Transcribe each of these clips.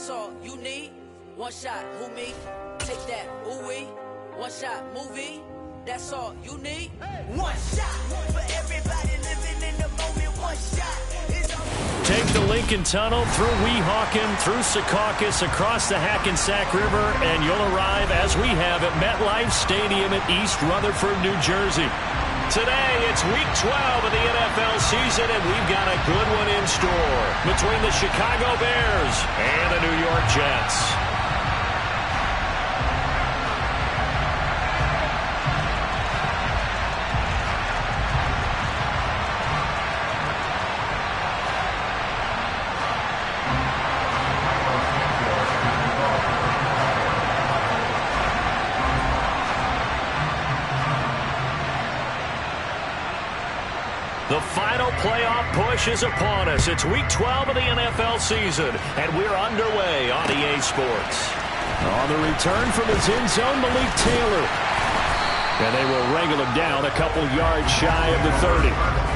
That's all you need. One shot, who me? Take that, ooh wee. One shot, movie. That's all you need. One shot for everybody living in the moment. One shot is all. Take the Lincoln Tunnel through Weehawken, through Secaucus, across the Hackensack River, and you'll arrive, as we have, at MetLife Stadium in East Rutherford, New Jersey. Today, it's Week 12 of the NFL season, and we've got a good one in store between the Chicago Bears and the New York Jets. The final playoff push is upon us. It's Week 12 of the NFL season, and we're underway on EA Sports. On the return from his end zone, Malik Taylor. And they will wrangle him down a couple yards shy of the 30.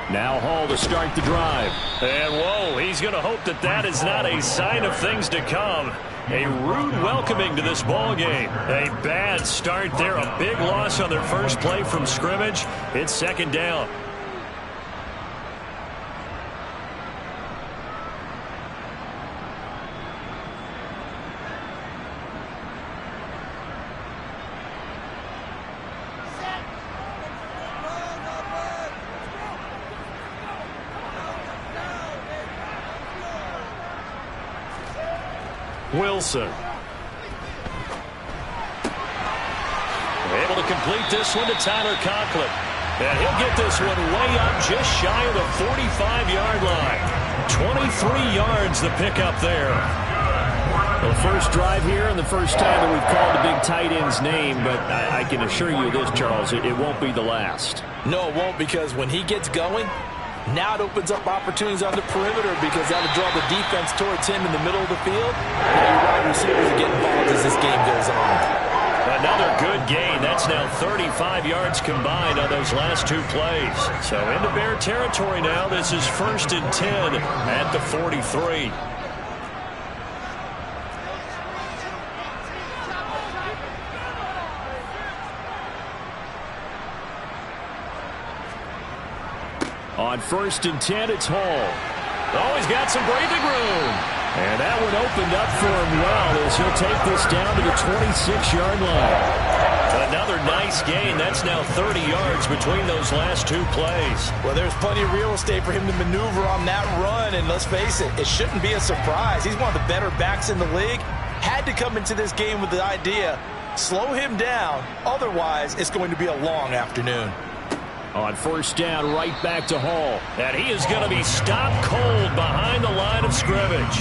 Now Hall to start the drive. And whoa, he's going to hope that that is not a sign of things to come. A rude welcoming to this ball game. A bad start there. A big loss on their first play from scrimmage. It's second down. Wilson. Able to complete this one to Tyler Conklin. And he'll get this one way up just shy of the 45-yard line. 23 yards the pickup there. The first drive here and the first time that we've called the big tight end's name, but I can assure you this, Charles, it won't be the last. No, it won't, because when he gets going, now it opens up opportunities on the perimeter because that'll draw the defense towards him in the middle of the field. And your wide receivers are getting involved as this game goes on. Another good gain. That's now 35 yards combined on those last two plays. So into Bear territory now. This is 1st and 10 at the 43. On 1st and 10, it's Hall. Oh, he's got some breathing room. And that one opened up for him well as he'll take this down to the 26-yard line. Another nice gain. That's now 30 yards between those last two plays. Well, there's plenty of real estate for him to maneuver on that run. And let's face it, it shouldn't be a surprise. He's one of the better backs in the league. Had to come into this game with the idea, slow him down. Otherwise, it's going to be a long afternoon. On 1st down, right back to Hall. And he is going to be stopped cold behind the line of scrimmage.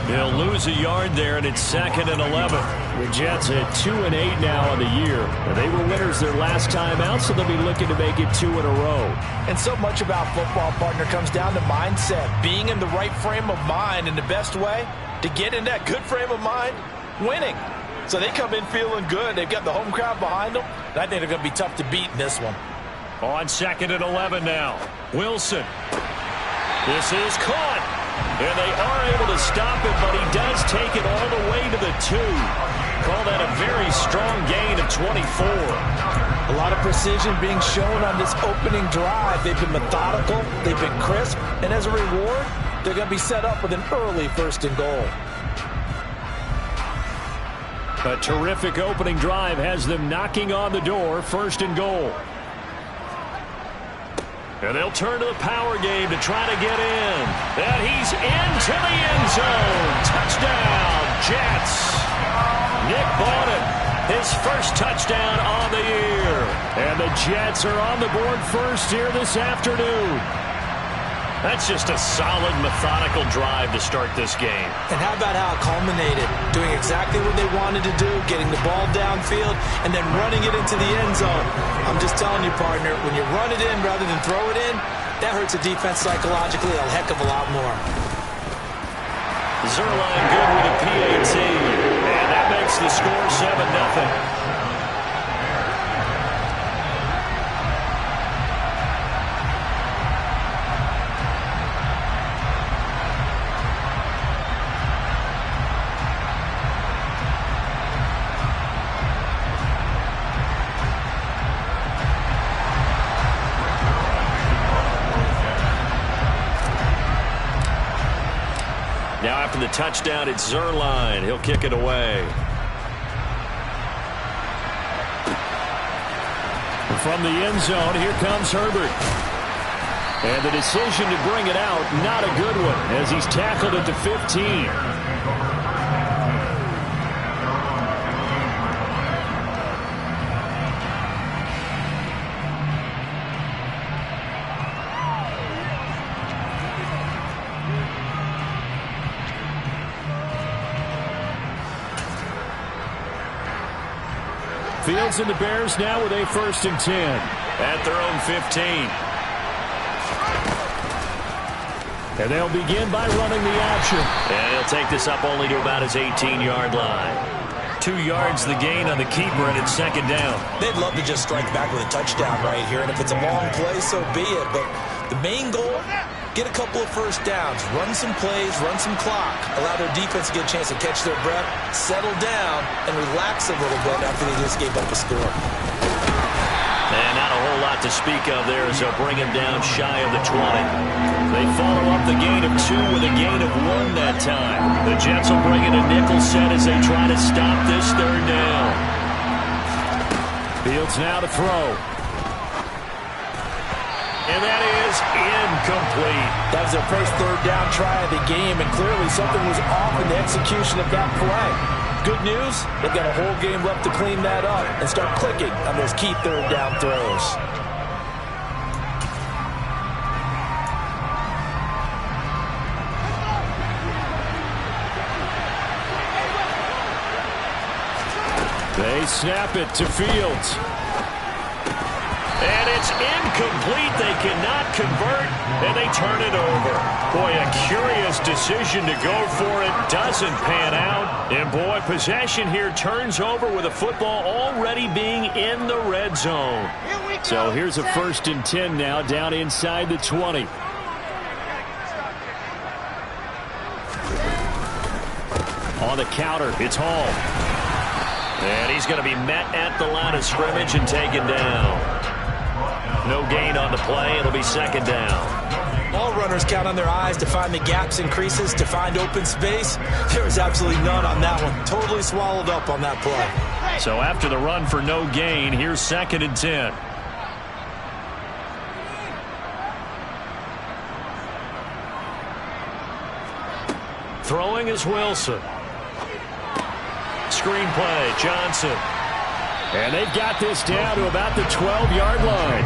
He'll lose a yard there, and it's 2nd and 11. The Jets at 2-8 now on the year. And they were winners their last time out, so they'll be looking to make it 2 in a row. And so much about football, partner, comes down to mindset. Being in the right frame of mind, and the best way to get in that good frame of mind, winning. So they come in feeling good. They've got the home crowd behind them. And I think they're going to be tough to beat in this one. On 2nd and 11 now. Wilson. This is caught. And they are able to stop it, but he does take it all the way to the 2. Call that a very strong gain of 24. A lot of precision being shown on this opening drive. They've been methodical. They've been crisp. And as a reward, they're going to be set up with an early 1st and goal. A terrific opening drive has them knocking on the door. 1st and goal. And they'll turn to the power game to try to get in. And he's into the end zone. Touchdown, Jets. Nick Bawden, his first touchdown on the year. And the Jets are on the board first here this afternoon. That's just a solid, methodical drive to start this game. And how about how it culminated? Doing exactly what they wanted to do, getting the ball downfield, and then running it into the end zone. I'm just telling you, partner, when you run it in rather than throw it in, that hurts a defense psychologically a heck of a lot more. Zuerlein good with a PAT, and that makes the score 7-0. Now after the touchdown, it's Zuerlein. He'll kick it away. From the end zone, here comes Herbert. And the decision to bring it out, not a good one, as he's tackled at the 15. Fields and the Bears now with a 1st and 10 at their own 15. And they'll begin by running the option. And he'll take this up only to about his 18-yard line. 2 yards the gain on the keeper, and it's 2nd down. They'd love to just strike back with a touchdown right here, and if it's a long play, so be it. But the main goal, get a couple of 1st downs, run some plays, run some clock, allow their defense to get a chance to catch their breath, settle down, and relax a little bit after they just gave up a score. And not a whole lot to speak of there as they'll bring him down shy of the 20. They follow up the gain of 2 with a gain of 1 that time. The Jets will bring in a nickel set as they try to stop this 3rd down. Fields now to throw. And that is incomplete. That was their first 3rd down try of the game, and clearly something was off in the execution of that play. Good news, they've got a whole game left to clean that up and start clicking on those key 3rd down throws. They snap it to Fields. And it's incomplete. They cannot convert, and they turn it over. Boy, a curious decision to go for it. Doesn't pan out. And, boy, possession here turns over with a football already being in the red zone. So here's a 1st and 10 now down inside the 20. On the counter, it's Hall. And he's going to be met at the line of scrimmage and taken down. No gain on the play. It'll be 2nd down. All runners count on their eyes to find the gaps and creases, to find open space. There was absolutely none on that one. Totally swallowed up on that play. So after the run for no gain, here's 2nd and 10. Throwing is Wilson. Screen play, Johnson. And they've got this down to about the 12-yard line.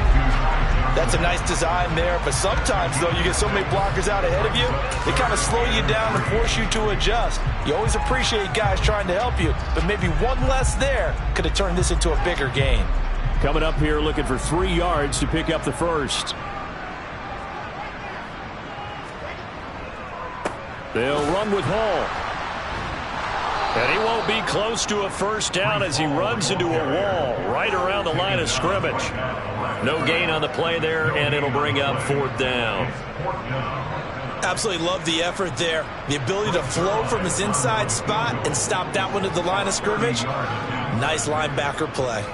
That's a nice design there, but sometimes, though, you get so many blockers out ahead of you, they kind of slow you down and force you to adjust. You always appreciate guys trying to help you, but maybe one less there could have turned this into a bigger gain. Coming up here looking for 3 yards to pick up the 1st. They'll run with Hall. And he won't be close to a 1st down as he runs into a wall right around the line of scrimmage. No gain on the play there, and it'll bring up 4th down. Absolutely love the effort there. The ability to flow from his inside spot and stop that one at the line of scrimmage. Nice linebacker play.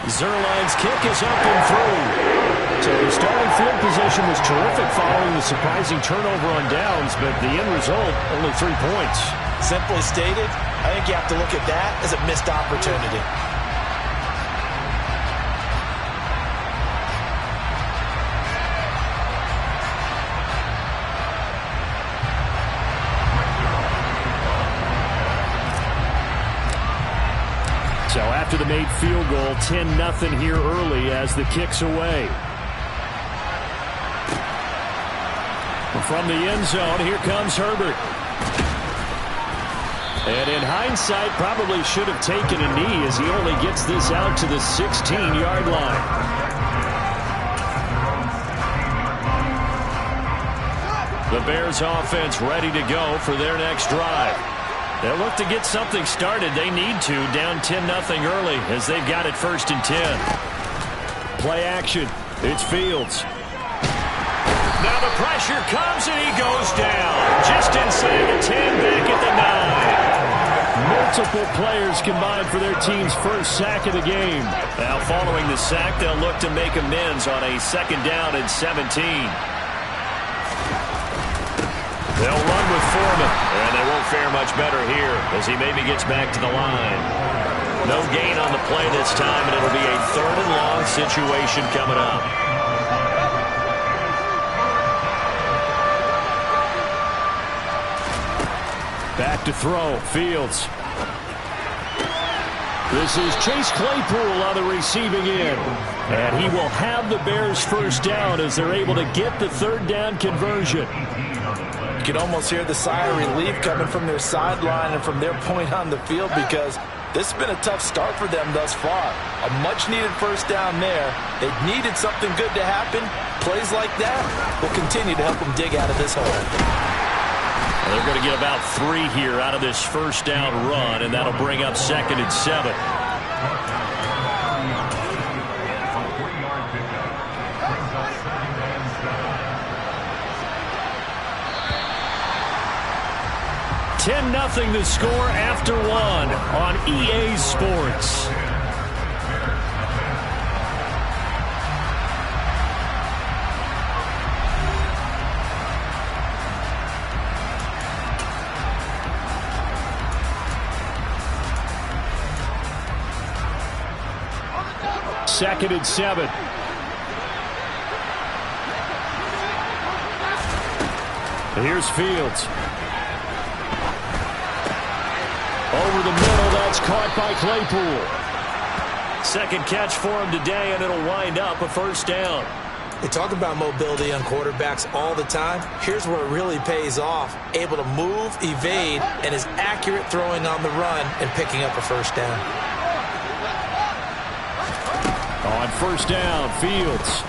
Zuerlein's kick is up and through. So the starting field position was terrific following the surprising turnover on downs, but the end result, only 3 points. Simply stated, I think you have to look at that as a missed opportunity. So after the made field goal. 10-0 here early as the kick's away. From the end zone, here comes Herbert. And in hindsight, probably should have taken a knee as he only gets this out to the 16-yard line. The Bears offense ready to go for their next drive. They'll look to get something started. They need to, down 10-0 early as they've got it 1st and 10. Play action. It's Fields. Now the pressure comes and he goes down. Just inside the 10, back at the 9. Multiple players combined for their team's first sack of the game. Now following the sack, they'll look to make amends on a 2nd down and 17. They'll run with Foreman, and they won't fare much better here as he maybe gets back to the line. No gain on the play this time, and it'll be a 3rd and long situation coming up. Back to throw, Fields. This is Chase Claypool on the receiving end. And he will have the Bears' 1st down as they're able to get the 3rd down conversion. You can almost hear the sigh of relief coming from their sideline and from their point on the field because this has been a tough start for them thus far. A much-needed 1st down there. They needed something good to happen. Plays like that will continue to help them dig out of this hole. They're going to get about 3 here out of this 1st down run, and that'll bring up 2nd and 7. $10-0 the score after 1 on EA Sports. Second and 7. Here's Fields. Over the middle, that's caught by Claypool. 2nd catch for him today, and it'll wind up a 1st down. They talk about mobility on quarterbacks all the time. Here's where it really pays off. Able to move, evade, and is accurate throwing on the run and picking up a 1st down. On 1st down, Fields.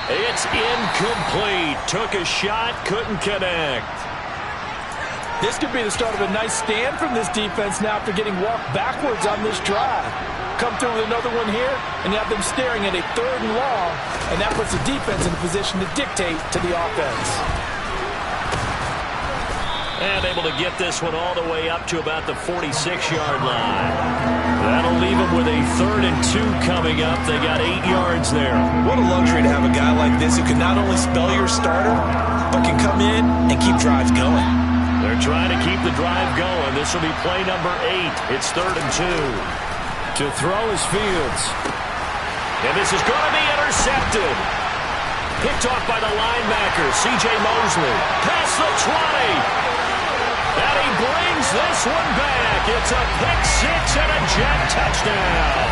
It's incomplete. Took a shot, couldn't connect. This could be the start of a nice stand from this defense now after getting walked backwards on this drive. Come through with another one here, and you have them staring at a 3rd and long, and that puts the defense in a position to dictate to the offense. And able to get this one all the way up to about the 46-yard line. That'll leave them with a 3rd and 2 coming up. They got 8 yards there. What a luxury to have a guy like this who can not only spell your starter, but can come in and keep drives going. They're trying to keep the drive going. This will be play number 8. It's 3rd and 2. To throw is Fields. And this is going to be intercepted. Picked off by the linebacker, C.J. Mosley. Past the 20. And he brings this one back. It's a pick-6 and a Jet touchdown.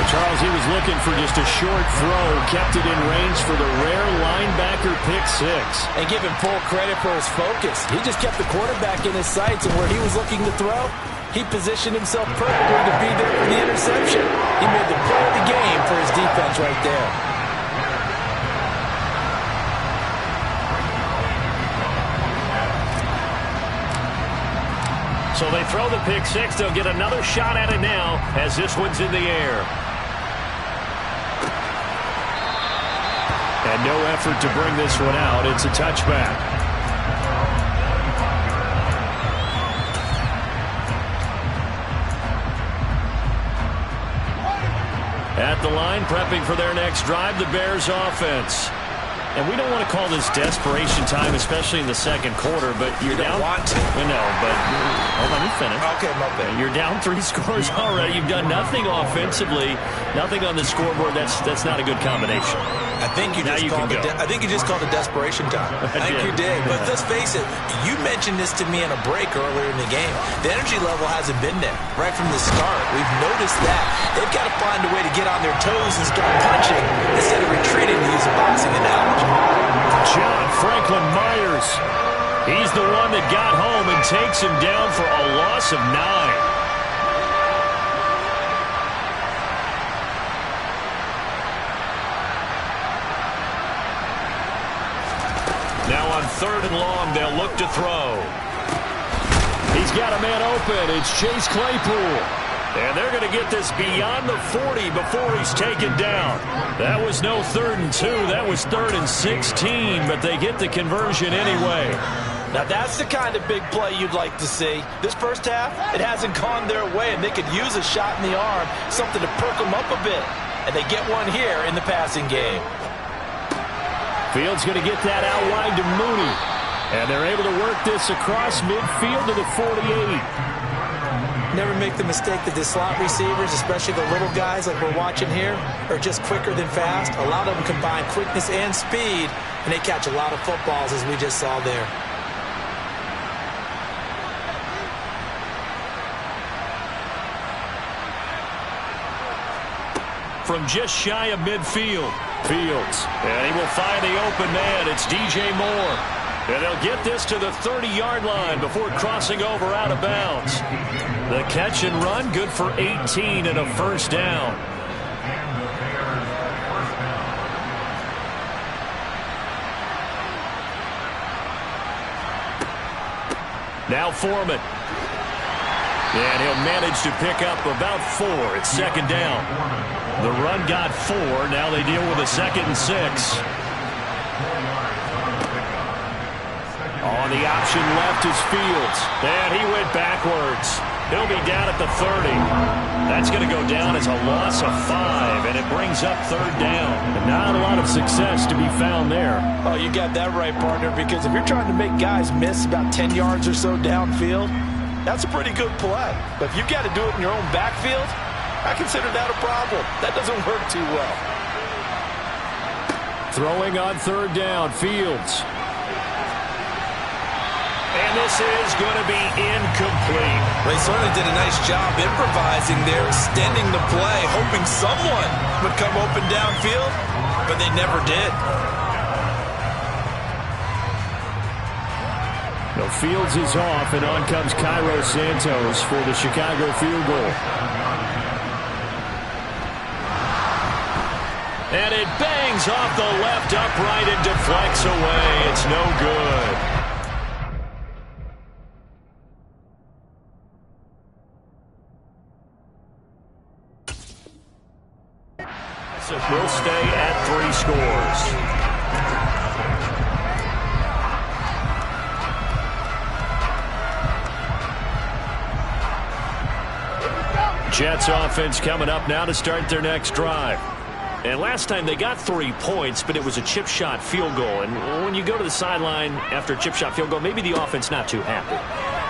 Charles, he was looking for just a short throw, kept it in range for the rare linebacker pick-6. And give him full credit for his focus. He just kept the quarterback in his sights, and where he was looking to throw, he positioned himself perfectly to be there for the interception. He made the play of the game for his defense right there. So they throw the pick-6. They'll get another shot at it now as this one's in the air. And no effort to bring this one out. It's a touchback. At the line, prepping for their next drive, the Bears offense. And we don't want to call this desperation time, especially in the second quarter, but you're down. Want to. No, but let me finish. Okay, my bad. You're down 3 scores already. You've done nothing offensively, nothing on the scoreboard. That's not a good combination. I think you just called it desperation time. I think you did. But let's face it, you mentioned this to me in a break earlier in the game. The energy level hasn't been there right from the start. We've noticed that. They've got to find a way to get on their toes and start punching instead of retreating, to use a boxing analogy. John Franklin Myers. He's the one that got home and takes him down for a loss of 9. Now on 3rd and long, they'll look to throw. He's got a man open. It's Chase Claypool. And they're going to get this beyond the 40 before he's taken down. That was no 3rd and 2. That was 3rd and 16, but they get the conversion anyway. Now, that's the kind of big play you'd like to see. This first half, it hasn't gone their way, and they could use a shot in the arm, something to perk them up a bit. And they get one here in the passing game. Fields going to get that out wide to Mooney. And they're able to work this across midfield to the 48. Never make the mistake that the slot receivers, especially the little guys like we're watching here, are just quicker than fast. A lot of them combine quickness and speed, and they catch a lot of footballs, as we just saw there. From just shy of midfield, Fields. And he will find the open man. It's DJ Moore. And they'll get this to the 30-yard line before crossing over out of bounds. The catch and run, good for 18 and a first down. Now Foreman. And he'll manage to pick up about 4. It's 2nd down. The run got 4. Now they deal with a 2nd and 6. On the option left is Fields. And he went backwards. He'll be down at the 30. That's going to go down as a loss of 5, and it brings up 3rd down. And not a lot of success to be found there. Oh, you got that right, partner, because if you're trying to make guys miss about 10 yards or so downfield, that's a pretty good play. But if you've got to do it in your own backfield, I consider that a problem. That doesn't work too well. Throwing on 3rd down, Fields. And this is going to be incomplete. They certainly did a nice job improvising there, extending the play, hoping someone would come open downfield, but they never did. No, Fields is off, and on comes Cairo Santos for the Chicago field goal. And it bangs off the left upright and deflects away. It's no good. So we'll stay at 3 scores. Jets offense coming up now to start their next drive. And last time they got 3 points, but it was a chip shot field goal. And when you go to the sideline after a chip shot field goal, maybe the offense not too happy.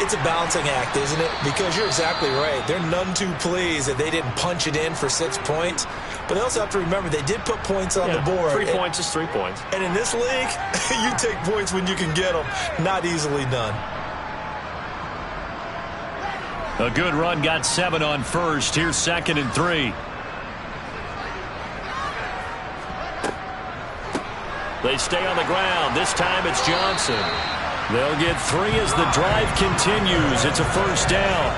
It's a balancing act, isn't it? Because you're exactly right. They're none too pleased that they didn't punch it in for 6 points. But they also have to remember they did put points on the board. 3 points is 3 points. And in this league, you take points when you can get them. Not easily done. A good run got 7 on first. Here's 2nd and 3. They stay on the ground. This time it's Johnson. They'll get 3 as the drive continues. It's a first down.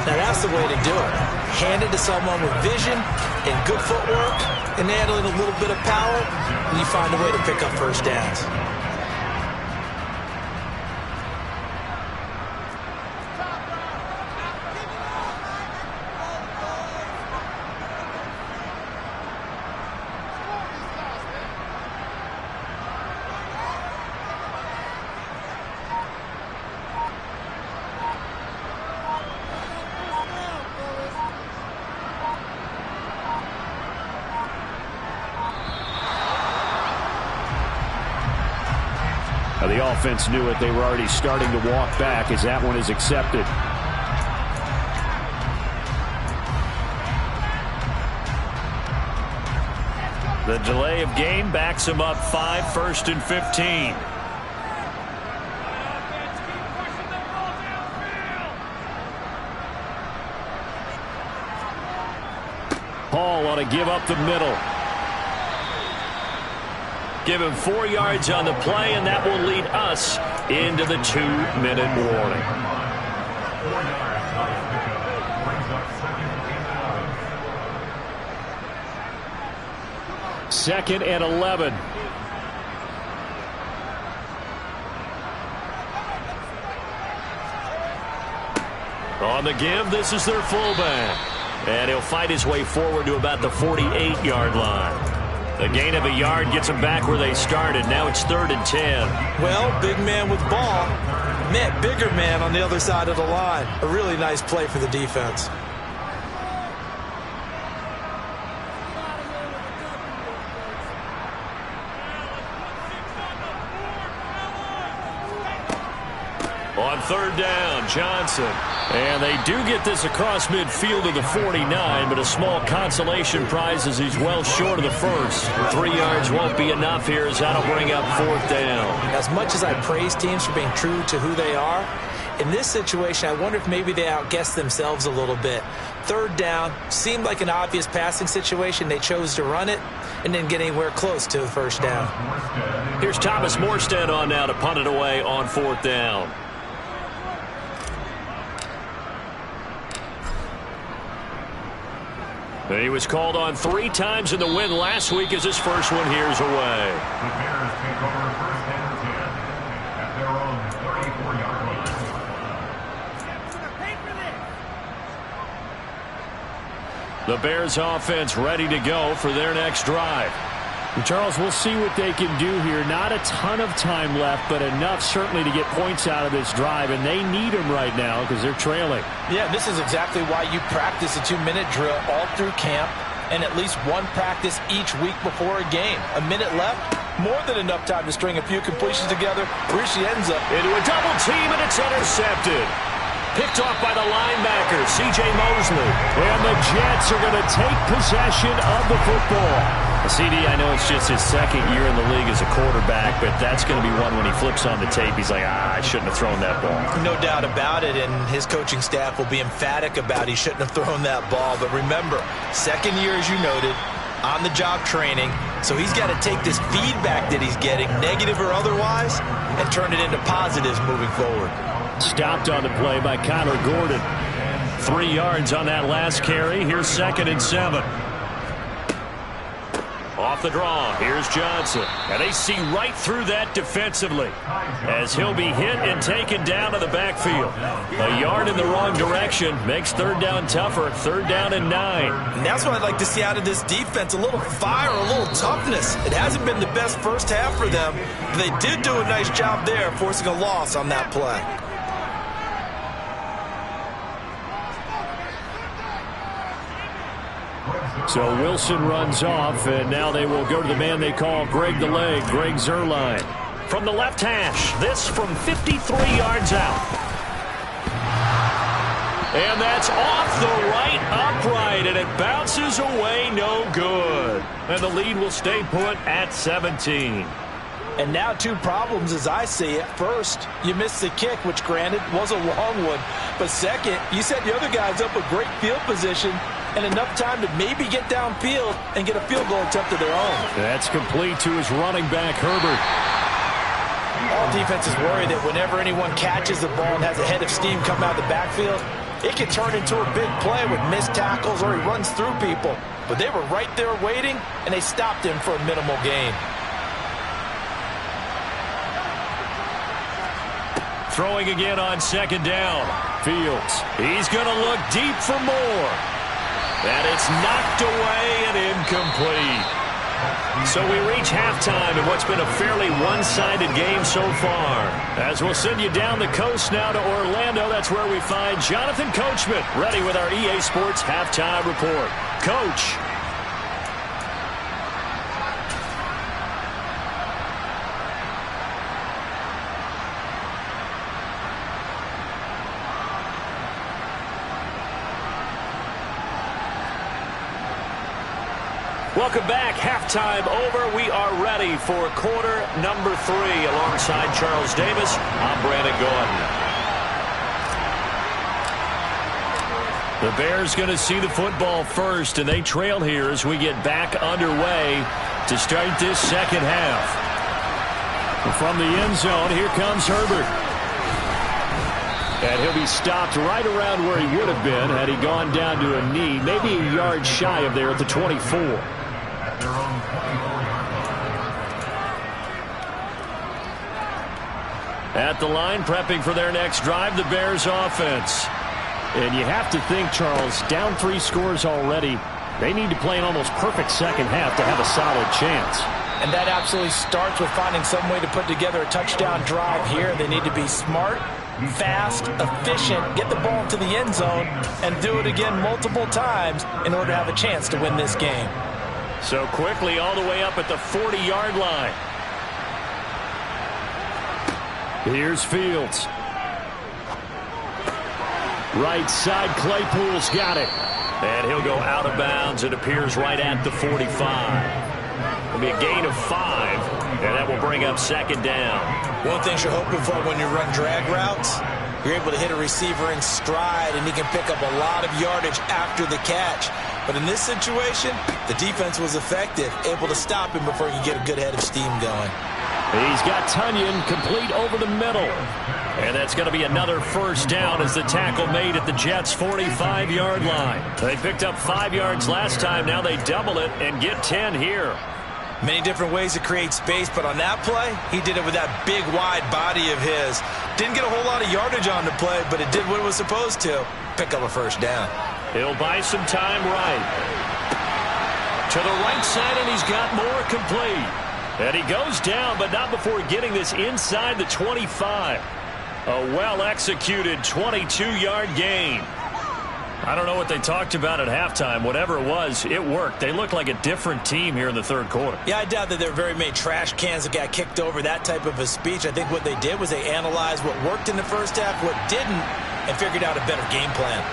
Now that's the way to do it. Hand it to someone with vision and good footwork and add in a little bit of power, and you find a way to pick up first downs. The offense knew it. They were already starting to walk back as that one is accepted. The delay of game backs him up 5, 1st and 15. Paul ought to give up the middle. Give him 4 yards on the play, and that will lead us into the 2-minute warning. Second and 11. On the give, this is their fullback. And he'll fight his way forward to about the 48-yard line. The gain of a yard gets them back where they started. Now it's 3rd and 10. Well, big man with ball met bigger man on the other side of the line. A really nice play for the defense. On 3rd down, Johnson. And they do get this across midfield to the 49, but a small consolation prize as he's well short of the first. 3 yards won't be enough here as that'll bring up 4th down. As much as I praise teams for being true to who they are, in this situation, I wonder if maybe they outguessed themselves a little bit. 3rd down seemed like an obvious passing situation. They chose to run it and didn't get anywhere close to the 1st down. Here's Thomas Morstead on now to punt it away on 4th down. He was called on 3 times in the win last week as his first one here's away. The Bears take over 1st and 10 at their own 34-yard line. The Bears offense ready to go for their next drive. And Charles, we'll see what they can do here. Not a ton of time left, but enough certainly to get points out of this drive, and they need them right now because they're trailing. Yeah, this is exactly why you practice a 2-minute drill all through camp and at least one practice each week before a game. A minute left, more than enough time to string a few completions together. Rishi ends up into a double team, and it's intercepted. Picked off by the linebacker, C.J. Mosley. And the Jets are going to take possession of the football. CD, I know it's just his 2nd year in the league as a quarterback, but that's going to be one when he flips on the tape. He's like, I shouldn't have thrown that ball. No doubt about it, and his coaching staff will be emphatic about he shouldn't have thrown that ball. But remember, 2nd year, as you noted, on-the-job training. So he's got to take this feedback that he's getting, negative or otherwise, and turn it into positives moving forward. Stopped on the play by Kyler Gordon. 3 yards on that last carry. Here's 2nd and 7. Off the draw, here's Johnson. And they see right through that defensively as he'll be hit and taken down to the backfield. A yard in the wrong direction makes 3rd down tougher. 3rd down and 9. And that's what I'd like to see out of this defense, a little fire, a little toughness. It hasn't been the best first half for them. They did do a nice job there, forcing a loss on that play. So Wilson runs off, and now they will go to the man they call Greg the Leg, Greg Zuerlein. From the left hash, this from 53 yards out. And that's off the right upright, and it bounces away no good. And the lead will stay put at 17. And now 2 problems as I see it. First, you missed the kick, which granted was a long one. But second, you set the other guys up with great field position and enough time to maybe get downfield and get a field goal attempt of their own. That's complete to his running back, Herbert. All defenses worry that whenever anyone catches the ball and has a head of steam come out of the backfield, it can turn into a big play with missed tackles or he runs through people. But they were right there waiting, and they stopped him for a minimal gain. Throwing again on 2nd down. Fields. He's going to look deep for more. And it's knocked away and incomplete. So we reach halftime in what's been a fairly one-sided game so far. As we'll send you down the coast now to Orlando, that's where we find Jonathan Coachman, ready with our EA Sports Halftime Report. Coach. Welcome back. Halftime over. We are ready for quarter number 3. Alongside Charles Davis, I'm Brandon Gaudin. The Bears going to see the football first, and they trail here as we get back underway to start this second half. From the end zone, here comes Herbert. And he'll be stopped right around where he would have been had he gone down to a knee, maybe a yard shy of there at the 24. At the line, prepping for their next drive, the Bears offense. And you have to think, Charles, down 3 scores already. They need to play an almost perfect second half to have a solid chance. And that absolutely starts with finding some way to put together a touchdown drive here. They need to be smart, fast, efficient, get the ball into the end zone, and do it again multiple times in order to have a chance to win this game. So quickly all the way up at the 40-yard line. Here's Fields. Right side, Claypool's got it. And he'll go out of bounds. It appears right at the 45. It'll be a gain of 5, and that will bring up second down. One thing you're hoping for when you run drag routes, you're able to hit a receiver in stride, and he can pick up a lot of yardage after the catch. But in this situation, the defense was effective, able to stop him before he could get a good head of steam going. He's got Tunyon complete over the middle. And that's going to be another first down as the tackle made at the Jets' 45-yard line. They picked up 5 yards last time. Now they double it and get 10 here. Many different ways to create space, but on that play, he did it with that big, wide body of his. Didn't get a whole lot of yardage on the play, but it did what it was supposed to. Pick up a first down. He'll buy some time right. To the right side, and he's got more complete. And he goes down, but not before getting this inside the 25. A well-executed 22-yard gain. I don't know what they talked about at halftime. Whatever it was, it worked. They look like a different team here in the third quarter. Yeah, I doubt that there are very many trash cans that got kicked over, that type of a speech. I think what they did was they analyzed what worked in the first half, what didn't, and figured out a better game plan.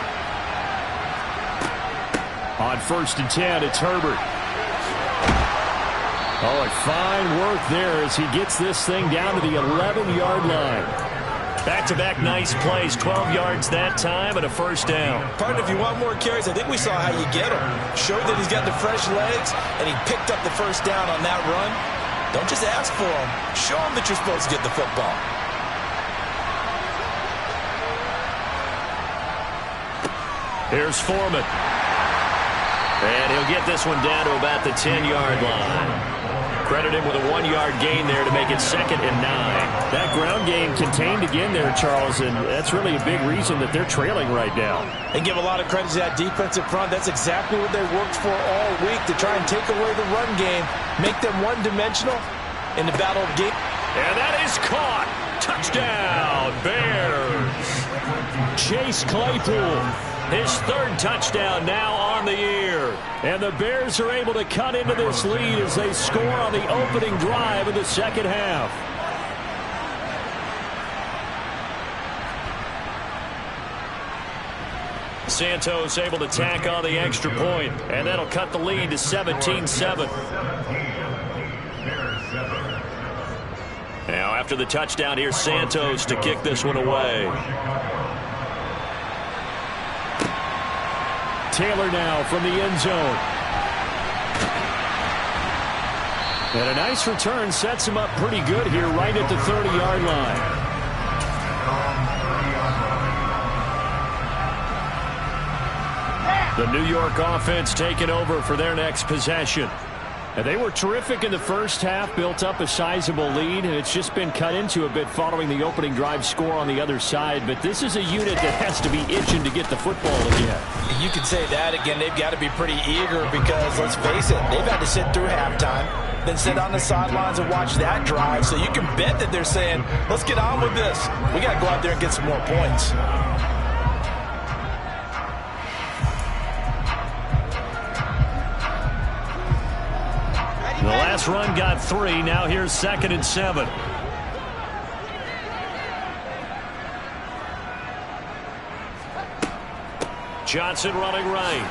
On 1st and 10, it's Herbert. Oh, and fine work there as he gets this thing down to the 11-yard line. Back-to-back nice plays, 12 yards that time and a first down. Partner, if you want more carries, I think we saw how you get him. Showed that he's got the fresh legs, and he picked up the first down on that run. Don't just ask for him. Show him that you're supposed to get the football. Here's Foreman. And he'll get this one down to about the 10-yard line. Credit him with a 1-yard gain there to make it 2nd and 9. That ground game contained again there, Charles, and that's really a big reason that they're trailing right now. And give a lot of credit to that defensive front. That's exactly what they worked for all week, to try and take away the run game, make them one-dimensional in the battle of game. And that is caught. Touchdown, Bears. Chase Claypool. His 3rd touchdown now on the year. And the Bears are able to cut into this lead as they score on the opening drive of the second half. Santos able to tack on the extra point, and that'll cut the lead to 17-7. Now after the touchdown, here's Santos to kick this one away. Taylor now from the end zone. And a nice return sets him up pretty good here right at the 30-yard line. The New York offense taking over for their next possession. And they were terrific in the first half, built up a sizable lead, and it's just been cut into a bit following the opening drive score on the other side. But this is a unit that has to be itching to get the football again. You can say that again. They've got to be pretty eager because, let's face it, they've had to sit through halftime, then sit on the sidelines and watch that drive. So you can bet that they're saying, let's get on with this. We got to go out there and get some more points. The last run got 3. Now here's 2nd and 7. Johnson running right.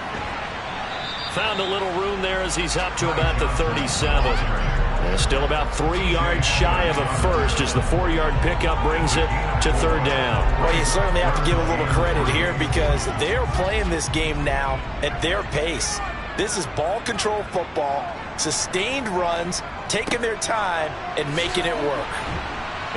found a little room there as he's up to about the 37. And still about 3 yards shy of a first as the 4-yard pickup brings it to third down. Well, you certainly have to give a little credit here because they're playing this game now at their pace. This is ball control football, sustained runs, taking their time, and making it work.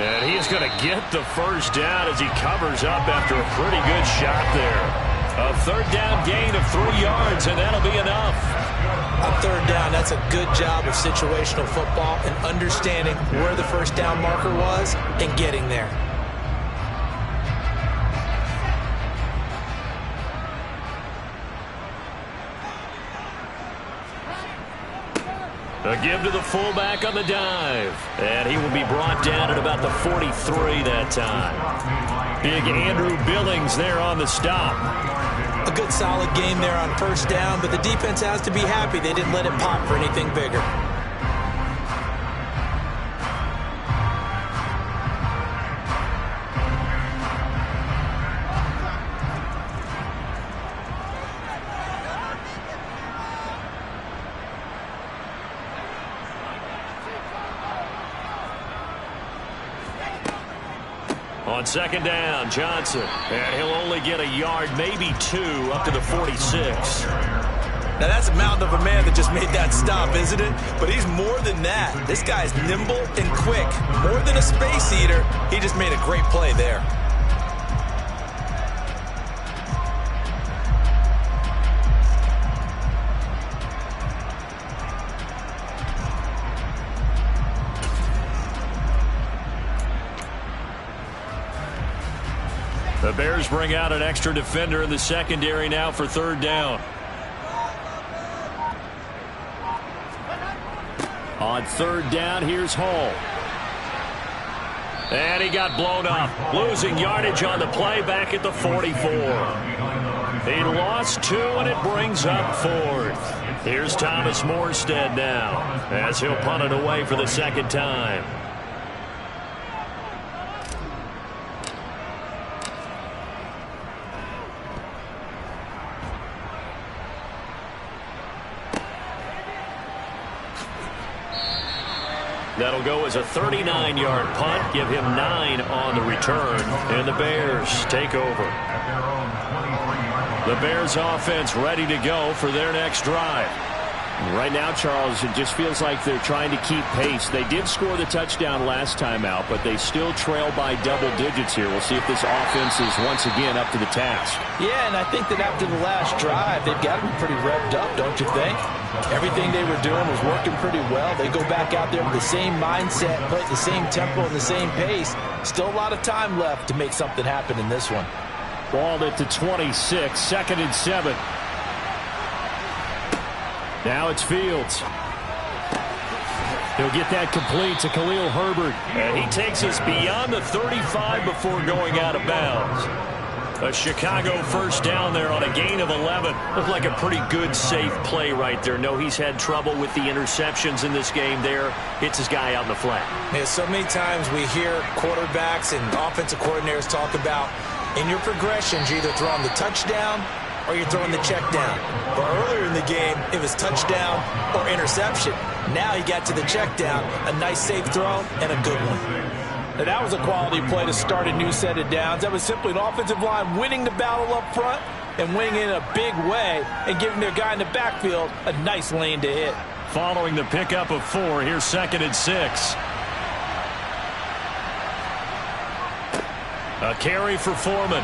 And he's going to get the first down as he covers up after a pretty good shot there. A third down gain of 3 yards, and that'll be enough. On third down, that's a good job of situational football and understanding where the first down marker was and getting there. A give to the fullback on the dive. And he will be brought down at about the 43 that time. Big Andrew Billings there on the stop. A good solid game there on first down, but the defense has to be happy they didn't let it pop for anything bigger. On second down, Johnson. And he'll only get a yard, maybe 2, up to the 46. Now that's a mountain of a man that just made that stop, isn't it? But he's more than that. This guy's nimble and quick. More than a space eater, he just made a great play there. The Bears bring out an extra defender in the secondary now for third down. On third down, here's Hall. And he got blown up. Losing yardage on the play back at the 44. He lost 2, and it brings up fourth. Here's Thomas Morstead now as he'll punt it away for the second time. That'll go as a 39-yard punt, give him 9 on the return, and the Bears take over. The Bears offense ready to go for their next drive. Right now, Charles, it just feels like they're trying to keep pace. They did score the touchdown last time out, but they still trail by double digits here. We'll see if this offense is once again up to the task. Yeah, and I think that after the last drive, they've got to be pretty revved up, don't you think? Everything they were doing was working pretty well. They go back out there with the same mindset, play at the same tempo and the same pace. Still a lot of time left to make something happen in this one. Ball at the 26, 2nd and 7. Now it's Fields. He'll get that complete to Khalil Herbert. And he takes us beyond the 35 before going out of bounds. A Chicago first down there on a gain of 11. Looked like a pretty good, safe play right there. No, he's had trouble with the interceptions in this game there. Hits his guy out in the flat. Yeah, so many times we hear quarterbacks and offensive coordinators talk about in your progressions, you're either throwing the touchdown or you're throwing the check down. But earlier in the game, it was touchdown or interception. Now he got to the check down, a nice safe throw, and a good one. Now that was a quality play to start a new set of downs. That was simply an offensive line winning the battle up front and winning it in a big way and giving their guy in the backfield a nice lane to hit. Following the pickup of 4, here's 2nd and 6. A carry for Foreman.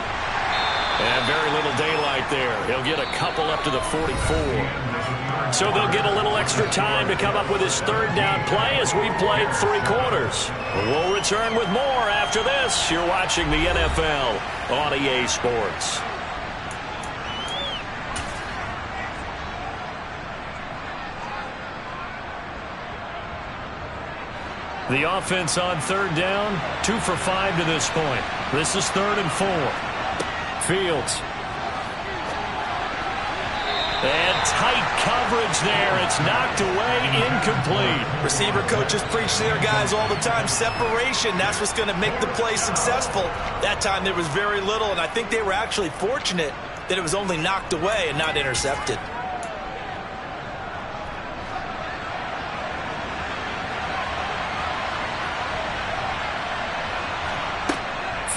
And very little daylight there. He'll get a couple up to the 44. So they'll get a little extra time to come up with his third down play as we played 3 quarters. We'll return with more after this. You're watching the NFL on EA Sports. The offense on third down, 2 for 5 to this point. This is 3rd and 4. Fields. And tight coverage there. It's knocked away, incomplete. Receiver coaches preach to their guys all the time. Separation, that's what's going to make the play successful. That time there was very little, and I think they were actually fortunate that it was only knocked away and not intercepted.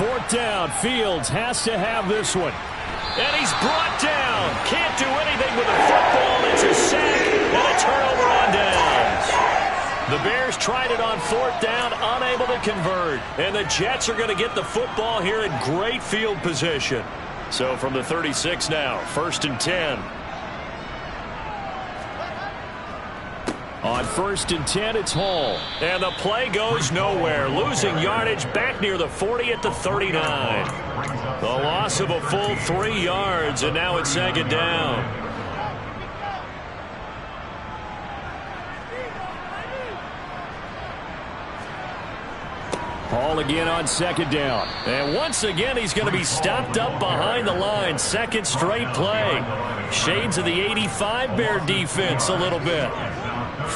4th down. Fields has to have this one. And he's brought down. Can't do anything with the football. It's a sack and a turnover on downs. The Bears tried it on 4th down, unable to convert. And the Jets are going to get the football here in great field position. So from the 36 now, 1st and 10. On 1st and 10, it's Hall. And the play goes nowhere. Losing yardage back near the 40 at the 39. The loss of a full 3 yards, and now it's 2nd down. Hall again on 2nd down. And once again, he's going to be stopped up behind the line. 2nd straight play. Shades of the 85 Bear defense a little bit.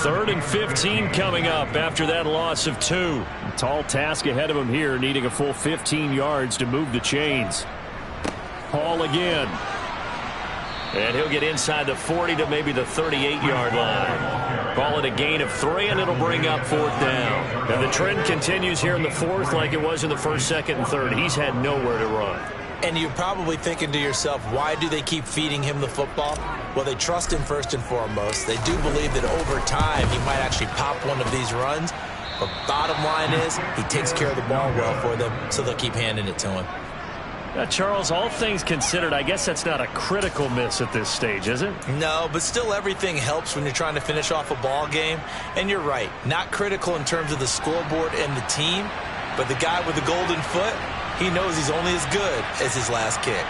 3rd and 15 coming up after that loss of 2. A tall task ahead of him here, needing a full 15 yards to move the chains. Hall again. And he'll get inside the 40 to maybe the 38-yard line. Call it a gain of 3, and it'll bring up 4th down. And the trend continues here in the 4th like it was in the 1st, 2nd, and 3rd. He's had nowhere to run. And you're probably thinking to yourself, why do they keep feeding him the football? Well, they trust him first and foremost. They do believe that over time he might actually pop one of these runs. But bottom line is he takes care of the ball well for them, so they'll keep handing it to him. Charles, all things considered, I guess that's not a critical miss at this stage, is it? No, but still everything helps when you're trying to finish off a ball game. And you're right, not critical in terms of the scoreboard and the team, but the guy with the golden foot, he knows he's only as good as his last kick.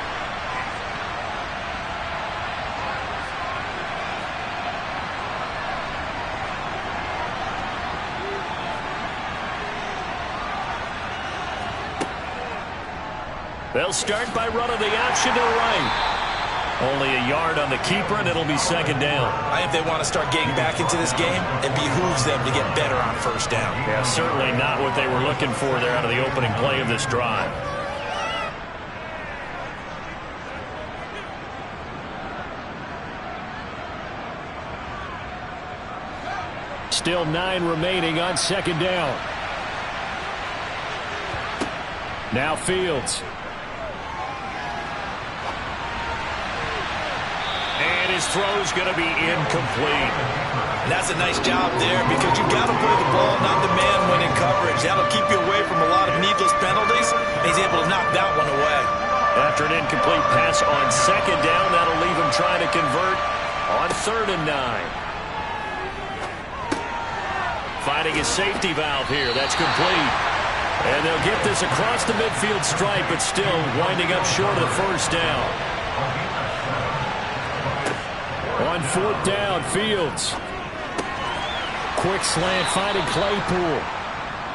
They'll start by running the option to the right. Only a yard on the keeper, and it'll be 2nd down. I think they want to start getting back into this game, and behooves them to get better on 1st down. Yeah, certainly not what they were looking for there out of the opening play of this drive. Still 9 remaining on 2nd down. Now Fields. And his throw's going to be incomplete. And that's a nice job there because you've got to play the ball, not the man-winning coverage. That'll keep you away from a lot of needless penalties. And he's able to knock that one away. After an incomplete pass on 2nd down, that'll leave him trying to convert on 3rd and 9. Finding his safety valve here. That's complete. And they'll get this across the midfield stripe, but still winding up short of the 1st down. On 4th down, Fields. Quick slant finding Claypool.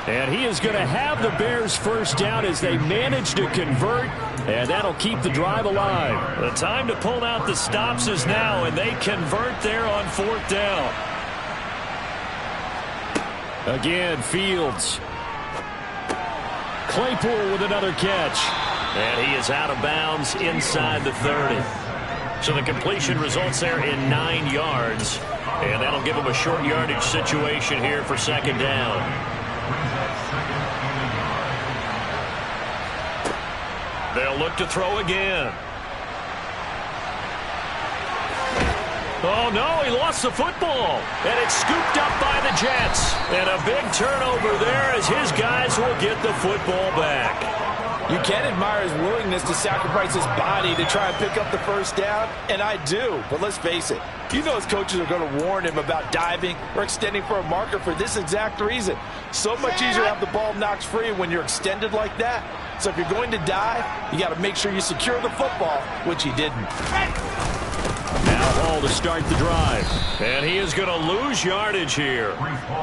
And he is going to have the Bears 1st down as they manage to convert, and that'll keep the drive alive. The time to pull out the stops is now, and they convert there on 4th down. Again, Fields. Claypool with another catch. And he is out of bounds inside the 30. So the completion results there in 9 yards. And that'll give him a short yardage situation here for 2nd down. They'll look to throw again. Oh, no, he lost the football. And it's scooped up by the Jets. And a big turnover there as his guys will get the football back. You can admire his willingness to sacrifice his body to try and pick up the 1st down, and I do. But let's face it, you know his coaches are going to warn him about diving or extending for a marker for this exact reason. So much easier to have the ball knocked free when you're extended like that. So if you're going to dive, you got to make sure you secure the football, which he didn't. Now Hall to start the drive. And he is going to lose yardage here.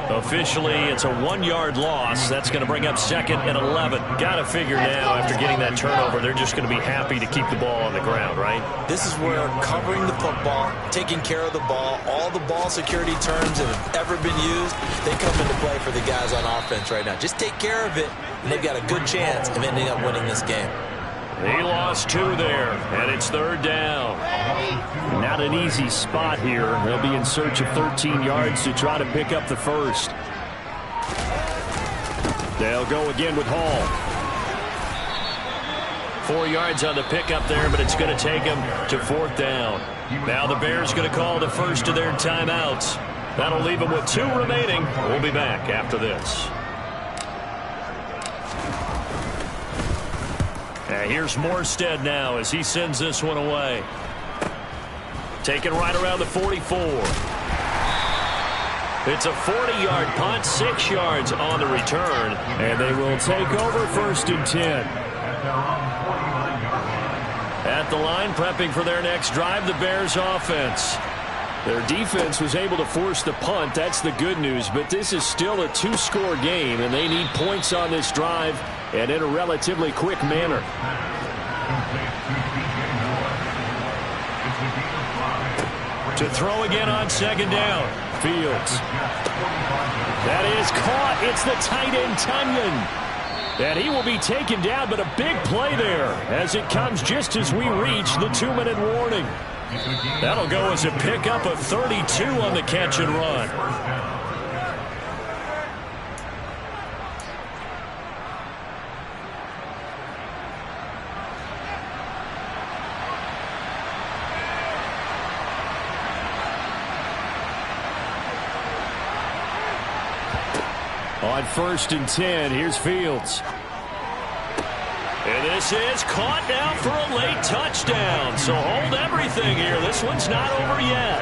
Officially, it's a 1-yard loss. That's going to bring up 2nd and 11. Got to figure now, after getting that turnover, they're just going to be happy to keep the ball on the ground, right? This is where covering the football, taking care of the ball, all the ball security terms that have ever been used, they come into play for the guys on offense right now. Just take care of it, and they've got a good chance of ending up winning this game. He lost 2 there, and it's 3rd down. Not an easy spot here. They'll be in search of 13 yards to try to pick up the 1st. They'll go again with Hall. 4 yards on the pickup there, but it's going to take him to 4th down. Now the Bears going to call the first of their timeouts. That'll leave them with 2 remaining. We'll be back after this. And here's Morstead now as he sends this one away. Taken right around the 44. It's a 40-yard punt, 6 yards on the return, and they will take over 1st and 10. At the line, prepping for their next drive, the Bears offense. Their defense was able to force the punt. That's the good news, but this is still a 2-score game, and they need points on this drive and in a relatively quick manner. To throw again on 2nd down. Fields. That is caught. It's the tight end, Tunyon. And he will be taken down, but a big play there as it comes just as we reach the 2-minute warning. That'll go as a pickup of 32 on the catch and run. On 1st and 10, here's Fields. And this is caught now for a late touchdown. So hold everything here. This one's not over yet.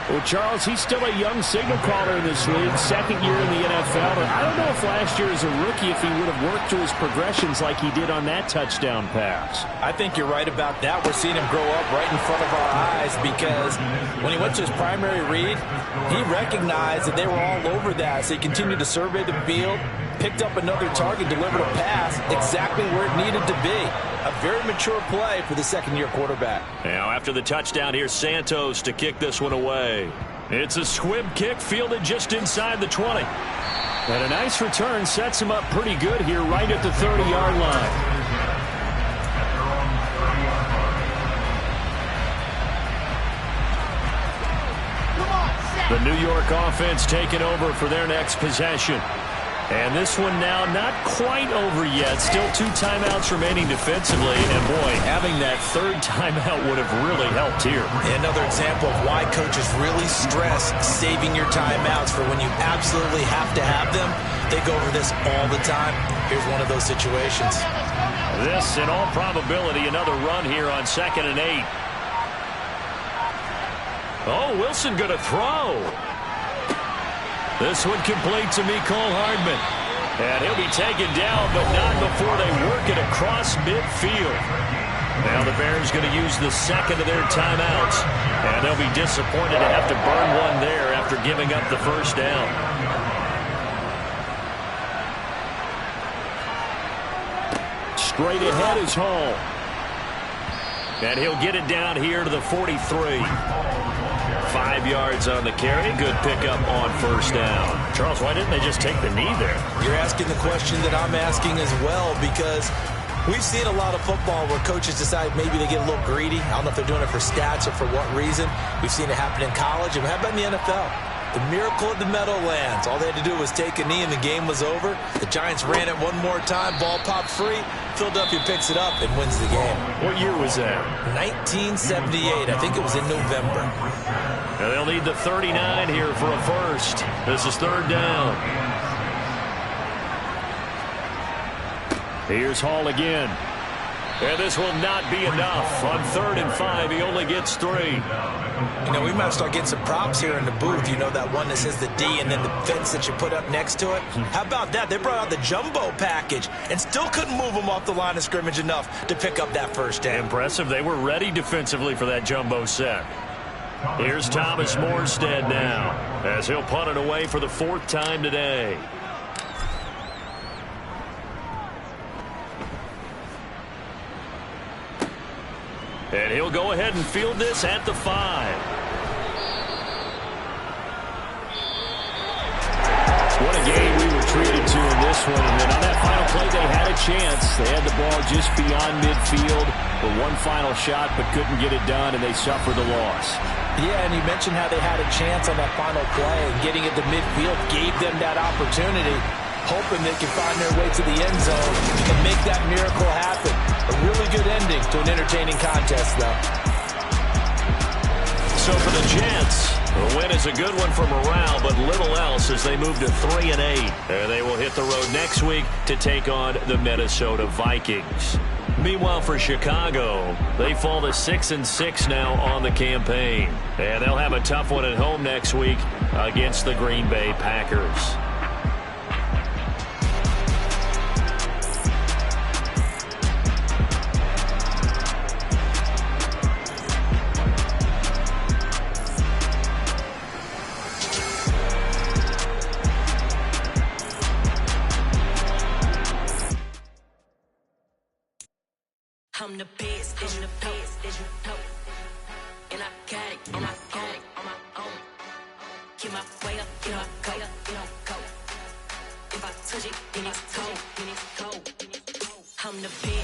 Well, Charles, he's still a young signal caller in this league, 2nd year in the NFL. But I don't know if last year as a rookie if he would have worked through his progressions like he did on that touchdown pass. I think you're right about that. We're seeing him grow up right in front of our eyes because when he went to his primary read, he recognized that they were all over that. So he continued to survey the field, picked up another target, delivered a pass exactly where it needed to be. A very mature play for the 2nd-year quarterback. Now after the touchdown, here's Santos to kick this one away. It's a squib kick fielded just inside the 20. And a nice return sets him up pretty good here right at the 30-yard line. The New York offense taking over for their next possession. And this one now not quite over yet. Still 2 timeouts remaining defensively. And, boy, having that 3rd timeout would have really helped here. Another example of why coaches really stress saving your timeouts for when you absolutely have to have them. They go over this all the time. Here's one of those situations. This, in all probability, another run here on 2nd and 8. Oh, Wilson going to throw. This one complete to Mecole Hardman. And he'll be taken down, but not before they work it across midfield. Now the Bears going to use the 2nd of their timeouts. And they'll be disappointed to have to burn one there after giving up the 1st down. Straight ahead is Hall. And he'll get it down here to the 43. 5 yards on the carry. Good pickup on 1st down. Charles, why didn't they just take the knee there? You're asking the question that I'm asking as well, because we've seen a lot of football where coaches decide maybe they get a little greedy. I don't know if they're doing it for stats or for what reason. We've seen it happen in college. And how about in the NFL? The miracle of the Meadowlands. All they had to do was take a knee and the game was over. The Giants ran it one more time. Ball popped free. Philadelphia picks it up and wins the game. What year was that? 1978. I think it was in November. Now they'll need the 39 here for a 1st. This is 3rd down. Here's Hall again. And this will not be enough. On 3rd and 5, he only gets 3. You know, we might start getting some props here in the booth. You know, that one that says the D and then the fence that you put up next to it? How about that? They brought out the jumbo package and still couldn't move them off the line of scrimmage enough to pick up that 1st down. Impressive. They were ready defensively for that jumbo set. Here's Thomas Morstead now as he'll punt it away for the 4th time today. And he'll go ahead and field this at the 5. What a game we were treated to in this one. And then on that final play, they had a chance. They had the ball just beyond midfield for one final shot, but couldn't get it done, and they suffered the loss. Yeah, and you mentioned how they had a chance on that final play, and getting it to midfield gave them that opportunity. hoping they can find their way to the end zone and make that miracle happen. A really good ending to an entertaining contest, though. So for the Jets, the win is a good one for morale, but little else as they move to 3-8. And they will hit the road next week to take on the Minnesota Vikings. Meanwhile, for Chicago, they fall to 6-6 now on the campaign. And they'll have a tough one at home next week against the Green Bay Packers. I'm the best, I'm the best, as you know. And I got it on my own. Get my way up, get my go, go. If I touch it, then it's cold, I'm the best.